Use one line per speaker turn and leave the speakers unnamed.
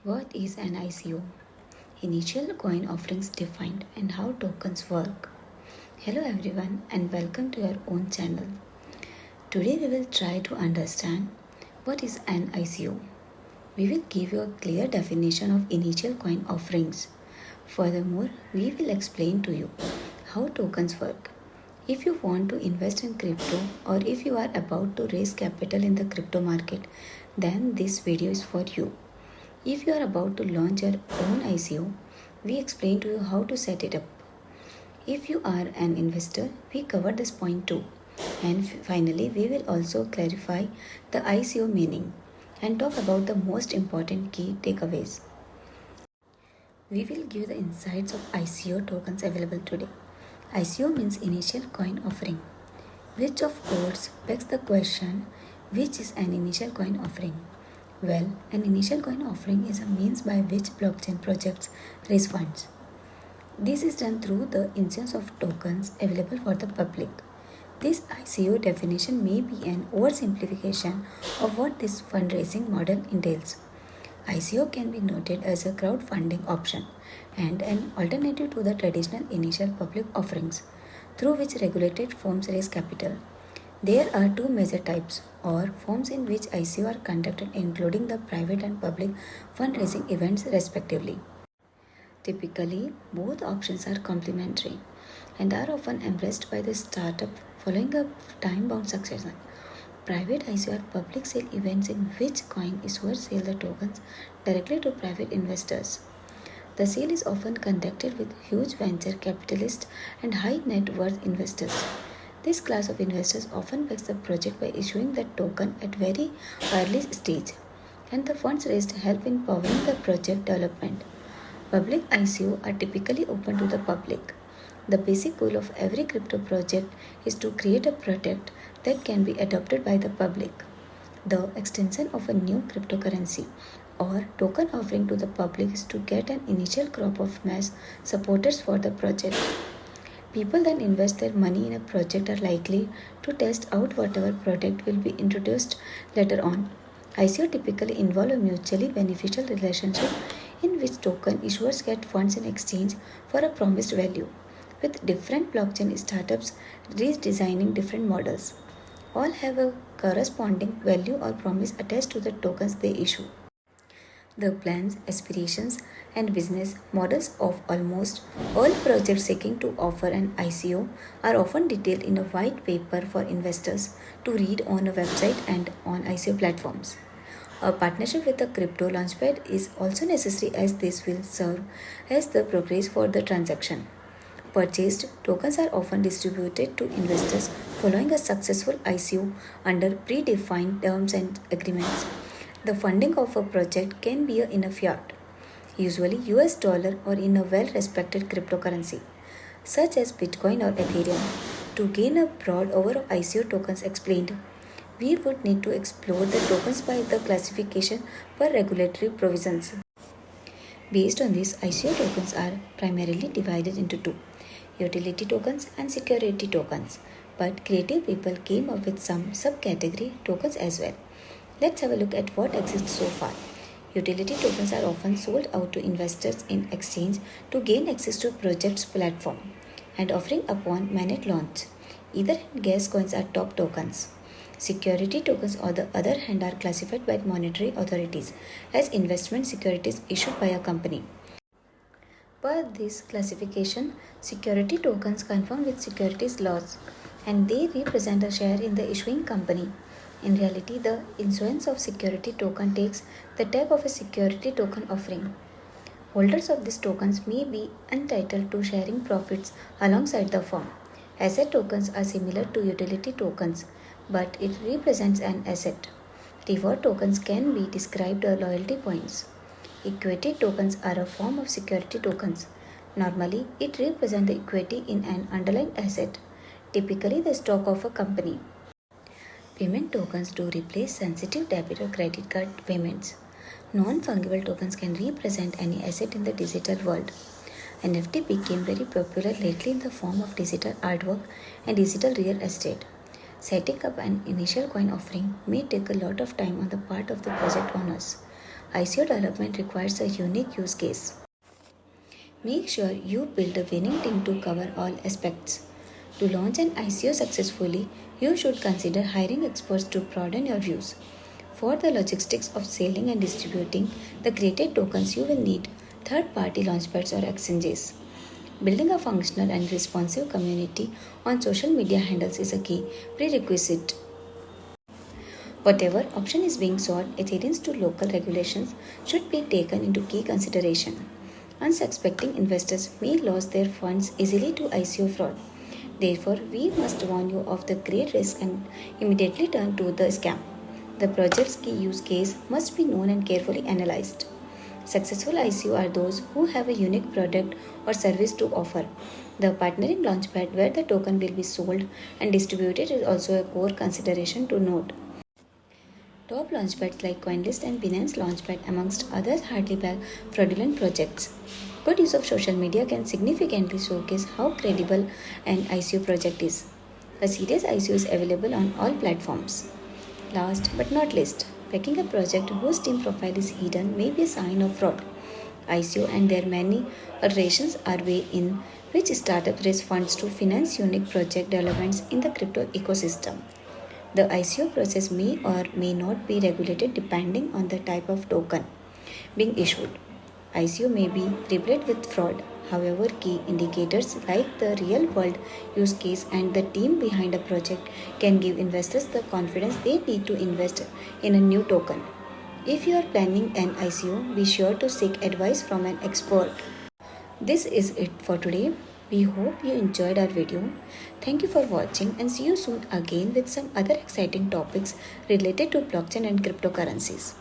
What is an ICO? Initial coin offerings defined and how tokens work. Hello everyone and welcome to your own channel. Today we will try to understand what is an ICO. We will give you a clear definition of initial coin offerings. Furthermore, we will explain to you how tokens work. If you want to invest in crypto or if you are about to raise capital in the crypto market, then this video is for you. If you are about to launch your own ICO, we explain to you how to set it up. If you are an investor, we cover this point too. And finally, we will also clarify the ICO meaning and talk about the most important key takeaways. We will give the insights of ICO tokens available today. ICO means initial coin offering, which of course begs the question, which is an initial coin offering? Well, an initial coin offering is a means by which blockchain projects raise funds. This is done through the issuance of tokens available for the public. This ICO definition may be an oversimplification of what this fundraising model entails. ICO can be noted as a crowdfunding option and an alternative to the traditional initial public offerings through which regulated firms raise capital. There are two major types or forms in which ICO are conducted, including the private and public fundraising events respectively. Typically, both options are complementary and are often embraced by the startup following a time-bound succession. Private ICO are public sale events in which coin issuers sell the tokens directly to private investors. The sale is often conducted with huge venture capitalists and high net worth investors. This class of investors often backs the project by issuing the token at very early stage, and the funds raised help in powering the project development. Public ICO are typically open to the public. The basic goal of every crypto project is to create a product that can be adopted by the public. The extension of a new cryptocurrency or token offering to the public is to get an initial crop of mass supporters for the project. People that invest their money in a project are likely to test out whatever product will be introduced later on. ICO typically involve a mutually beneficial relationship in which token issuers get funds in exchange for a promised value, with different blockchain startups redesigning different models. All have a corresponding value or promise attached to the tokens they issue. The plans, aspirations, and business models of almost all projects seeking to offer an ICO are often detailed in a white paper for investors to read on a website and on ICO platforms. A partnership with a crypto launchpad is also necessary as this will serve as the brokerage for the transaction. Purchased tokens are often distributed to investors following a successful ICO under predefined terms and agreements. The funding of a project can be in a fiat, usually US dollar or in a well-respected cryptocurrency, such as Bitcoin or Ethereum. To gain a broad overview of ICO tokens explained, we would need to explore the tokens by the classification per regulatory provisions. Based on this, ICO tokens are primarily divided into two, utility tokens and security tokens, but creative people came up with some subcategory tokens as well. Let's have a look at what exists so far. Utility tokens are often sold out to investors in exchange to gain access to project's platform and offering upon mainnet launch. Either hand gas coins are top tokens. Security tokens, on the other hand, are classified by monetary authorities as investment securities issued by a company. Per this classification, security tokens conform with securities laws and they represent a share in the issuing company. In reality, the issuance of security token takes the type of a security token offering. Holders of these tokens may be entitled to sharing profits alongside the firm. Asset tokens are similar to utility tokens, but it represents an asset. Reward tokens can be described as loyalty points. Equity tokens are a form of security tokens. Normally, it represents the equity in an underlying asset, typically the stock of a company. Payment tokens do replace sensitive debit or credit card payments. Non-fungible tokens can represent any asset in the digital world. NFT became very popular lately in the form of digital artwork and digital real estate. Setting up an initial coin offering may take a lot of time on the part of the project owners. ICO development requires a unique use case. Make sure you build a winning team to cover all aspects. To launch an ICO successfully, you should consider hiring experts to broaden your views. For the logistics of selling and distributing the created tokens, you will need third party launchpads or exchanges. Building a functional and responsive community on social media handles is a key prerequisite. Whatever option is being sought, adherence to local regulations should be taken into key consideration. Unsuspecting investors may lose their funds easily to ICO fraud. Therefore, we must warn you of the great risk and immediately turn to the scam. The project's key use case must be known and carefully analyzed. Successful ICO are those who have a unique product or service to offer. The partnering launchpad where the token will be sold and distributed is also a core consideration to note. Top launchpads like CoinList and Binance Launchpad, amongst others, hardly back fraudulent projects. Good use of social media can significantly showcase how credible an ICO project is. A serious ICO is available on all platforms. Last but not least, picking a project whose team profile is hidden may be a sign of fraud. ICO and their many iterations are way in which startups raise funds to finance unique project developments in the crypto ecosystem. The ICO process may or may not be regulated depending on the type of token being issued. ICO may be riddled with fraud. However, key indicators like the real world use case and the team behind a project can give investors the confidence they need to invest in a new token. If you are planning an ICO, be sure to seek advice from an expert. This is it for today. We hope you enjoyed our video. Thank you for watching and see you soon again with some other exciting topics related to blockchain and cryptocurrencies.